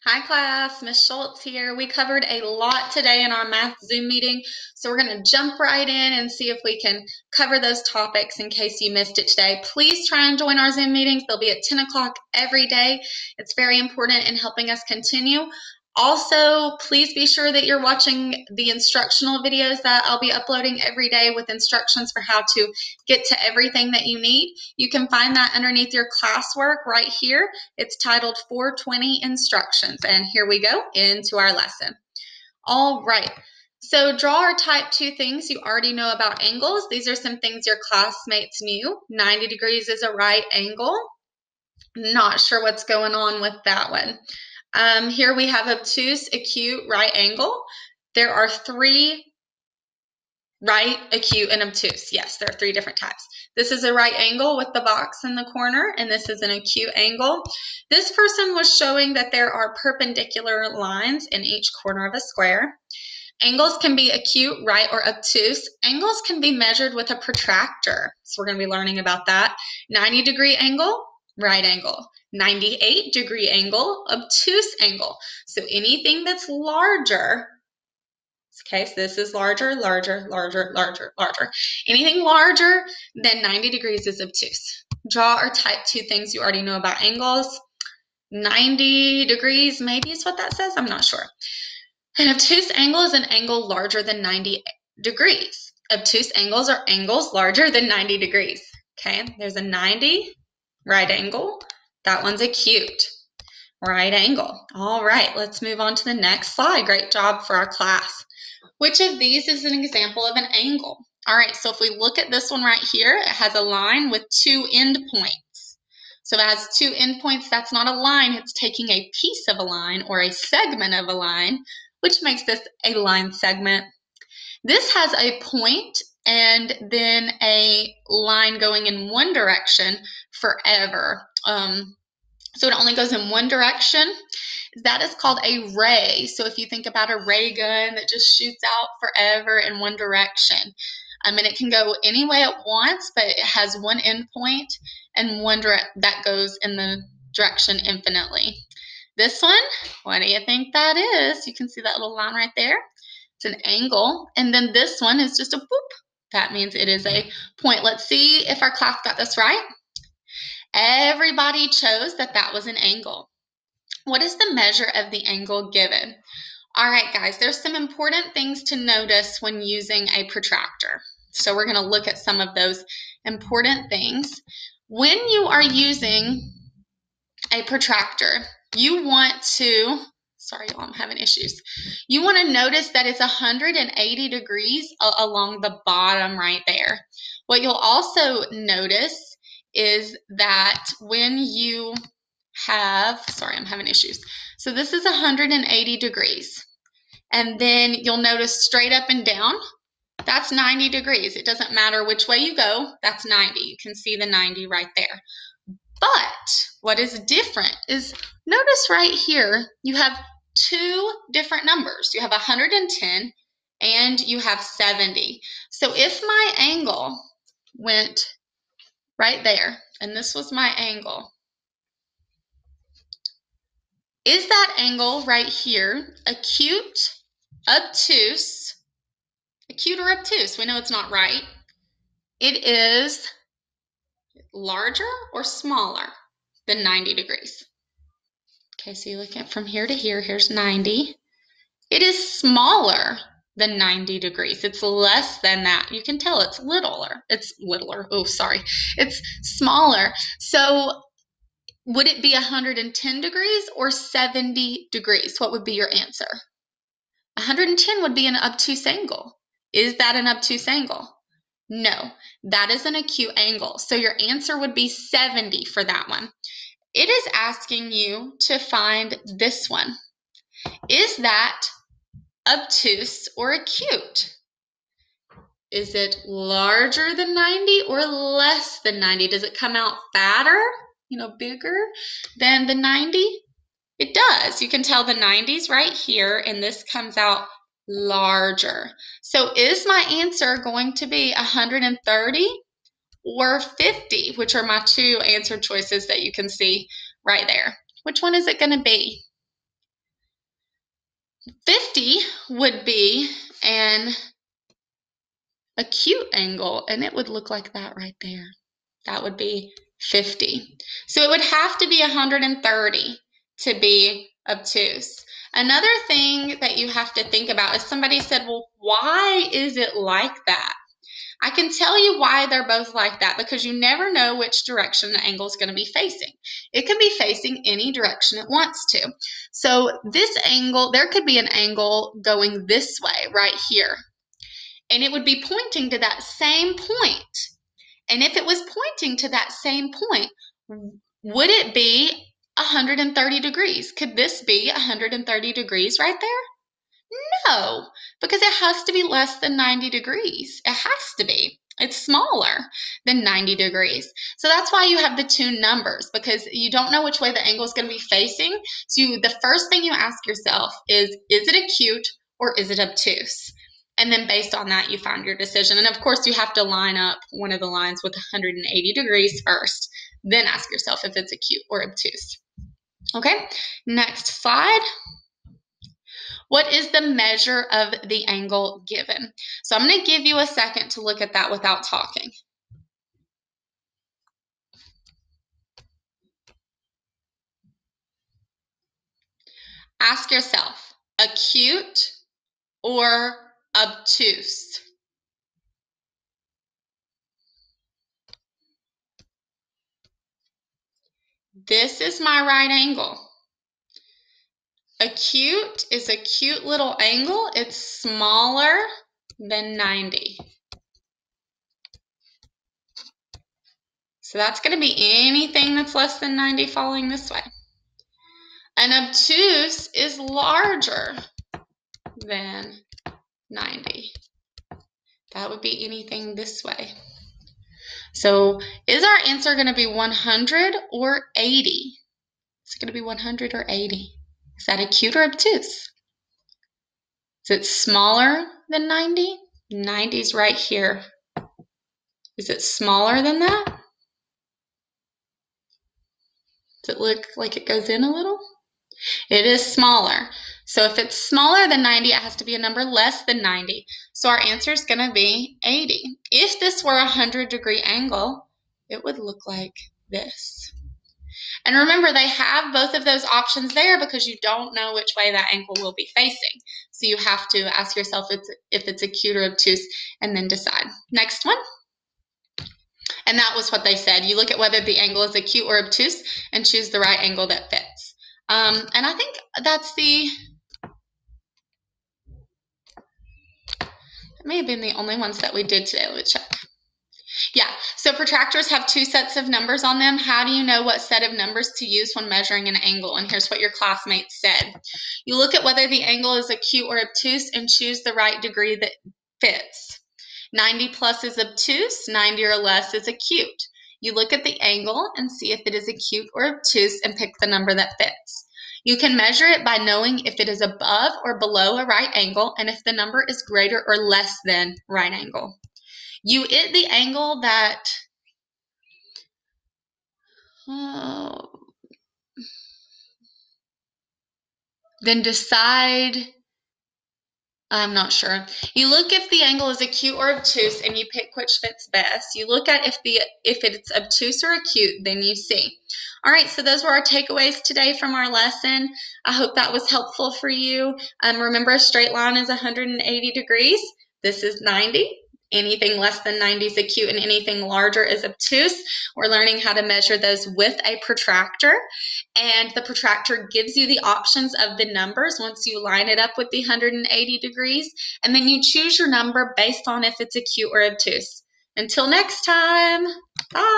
Hi class, Miss Schultz here. We covered a lot today in our math Zoom meeting, so we're going to jump right in and see if we can cover those topics in case you missed it today. Please try and join our Zoom meetings. They'll be at 10 o'clock every day. It's very important in helping us continue. Also, please be sure that you're watching the instructional videos that I'll be uploading every day with instructions for how to get to everything that you need. You can find that underneath your classwork right here. It's titled 420 Instructions, and here we go into our lesson. All right, so draw or type two things you already know about angles. These are some things your classmates knew. 90 degrees is a right angle. Not sure what's going on with that one. Here we have obtuse, acute, right angle. There are three: right, acute, and obtuse. Yes, there are three different types. This is a right angle with the box in the corner, and this is an acute angle. This person was showing that there are perpendicular lines in each corner of a square. Angles can be acute, right, or obtuse. Angles can be measured with a protractor. So we're going to be learning about that. 90-degree angle, right angle. 98-degree angle, obtuse angle. So anything that's larger, okay, so this is larger, larger, larger, larger, larger. Anything larger than 90 degrees is obtuse. Draw or type two things you already know about angles. 90 degrees, maybe is what that says. I'm not sure. An obtuse angle is an angle larger than 90 degrees. Obtuse angles are angles larger than 90 degrees. Okay, there's a 90 right angle. That one's acute. Right angle. All right, let's move on to the next slide. Great job for our class. Which of these is an example of an angle? All right, so if we look at this one right here, it has a line with two endpoints. So if it has two endpoints, that's not a line, it's taking a piece of a line or a segment of a line, which makes this a line segment. This has a point and then a line going in one direction forever. So it only goes in one direction. That is called a ray. So if you think about a ray gun that just shoots out forever in one direction, and it can go any way at once, but it has one endpoint and one that goes in the direction infinitely. This one, what do you think that is? You can see that little line right there. It's an angle. And then this one is just a boop. That means it is a point. Let's see if our class got this right. Everybody chose that that was an angle. What is the measure of the angle given? All right, guys, there's some important things to notice when using a protractor. So we're going to look at some of those important things. When you are using a protractor, you want to, sorry, y'all, I'm having issues. You want to notice that it's 180 degrees along the bottom right there. What you'll also notice is that when you have, sorry, I'm having issues. So this is 180 degrees. And then you'll notice straight up and down, that's 90 degrees. It doesn't matter which way you go, that's 90. You can see the 90 right there. But what is different is, notice right here, you have two different numbers. You have 110 and you have 70. So if my angle went right there, and this was my angle, is that angle right here acute, obtuse, acute or obtuse? We know it's not right. It is larger or smaller than 90 degrees. Okay, so you look at from here to here, here's 90. It is smaller than 90 degrees. It's less than that. You can tell it's littler. It's littler. Oh, sorry. It's smaller. So would it be 110 degrees or 70 degrees? What would be your answer? 110 would be an obtuse angle. Is that an obtuse angle? No, that is an acute angle. So your answer would be 70 for that one. It is asking you to find this one. Is that obtuse or acute? Is it larger than 90 or less than 90? Does it come out fatter, bigger than the 90? It does. You can tell the 90's right here, and this comes out larger. So is my answer going to be 130 or 50, which are my two answer choices that you can see right there? Which one is it going to be? 50 would be an acute angle, and it would look like that right there. That would be 50. So it would have to be 130 to be obtuse. Another thing that you have to think about is somebody said, well, why is it like that? I can tell you why they're both like that, because you never know which direction the angle is going to be facing. It could be facing any direction it wants to. So this angle, there could be an angle going this way right here, and it would be pointing to that same point. And if it was pointing to that same point, would it be 130 degrees? Could this be 130 degrees right there? No, because it has to be less than 90 degrees. It has to be. It's smaller than 90 degrees. So that's why you have the two numbers, because you don't know which way the angle is going to be facing. So the first thing you ask yourself is it acute or is it obtuse? And then based on that, you find your decision. And of course, you have to line up one of the lines with 180 degrees first. Then ask yourself if it's acute or obtuse. Okay, next slide. What is the measure of the angle given? So I'm going to give you a second to look at that without talking. Ask yourself, acute or obtuse? This is my right angle. Acute is a cute little angle. It's smaller than 90. So that's going to be anything that's less than 90 falling this way. An obtuse is larger than 90. That would be anything this way. So is our answer going to be 100 or 80? Is it going to be 100 or 80? Is that acute or obtuse? Is it smaller than 90? 90 is right here. Is it smaller than that? Does it look like it goes in a little? It is smaller. So if it's smaller than 90, it has to be a number less than 90. So our answer is going to be 80. If this were a 100-degree angle, it would look like this. And remember, they have both of those options there because you don't know which way that angle will be facing. So you have to ask yourself if it's acute or obtuse and then decide. Next one. And that was what they said. You look at whether the angle is acute or obtuse and choose the right angle that fits. And I think that's that may have been the only ones that we did today. Let me check. Yeah, so protractors have two sets of numbers on them. How do you know what set of numbers to use when measuring an angle? And here's what your classmates said. You look at whether the angle is acute or obtuse and choose the right degree that fits. 90 plus is obtuse, 90 or less is acute. You look at the angle and see if it is acute or obtuse and pick the number that fits. You can measure it by knowing if it is above or below a right angle and if the number is greater or less than right angle. You get the angle that then decide. I'm not sure. You look if the angle is acute or obtuse and you pick which fits best. You look at if it's obtuse or acute, then you see. All right, so those were our takeaways today from our lesson. I hope that was helpful for you. Remember, a straight line is 180 degrees. This is 90. Anything less than 90 is acute and anything larger is obtuse. We're learning how to measure those with a protractor. And the protractor gives you the options of the numbers once you line it up with the 180 degrees. And then you choose your number based on if it's acute or obtuse. Until next time, bye.